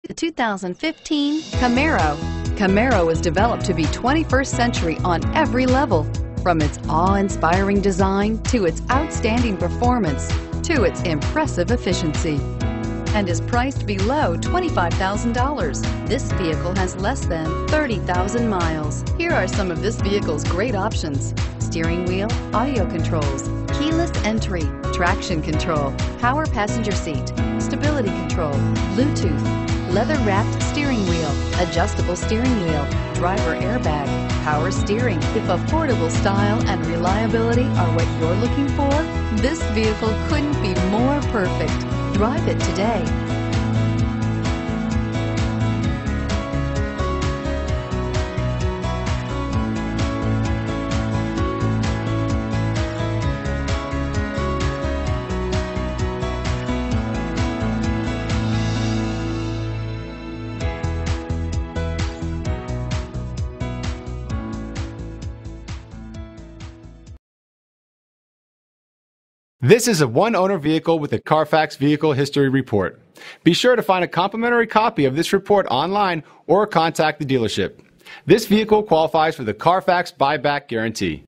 The 2015 Camaro. Camaro was developed to be 21st century on every level, from its awe-inspiring design to its outstanding performance to its impressive efficiency, and is priced below $25,000. This vehicle has less than 30,000 miles. Here are some of this vehicle's great options: steering wheel audio controls, keyless entry, traction control, power passenger seat, stability control, Bluetooth, leather-wrapped steering wheel, adjustable steering wheel, driver airbag, power steering. If affordable style and reliability are what you're looking for, this vehicle couldn't be more perfect. Drive it today. This is a one-owner vehicle with a Carfax Vehicle History Report. Be sure to find a complimentary copy of this report online or contact the dealership. This vehicle qualifies for the Carfax Buyback Guarantee.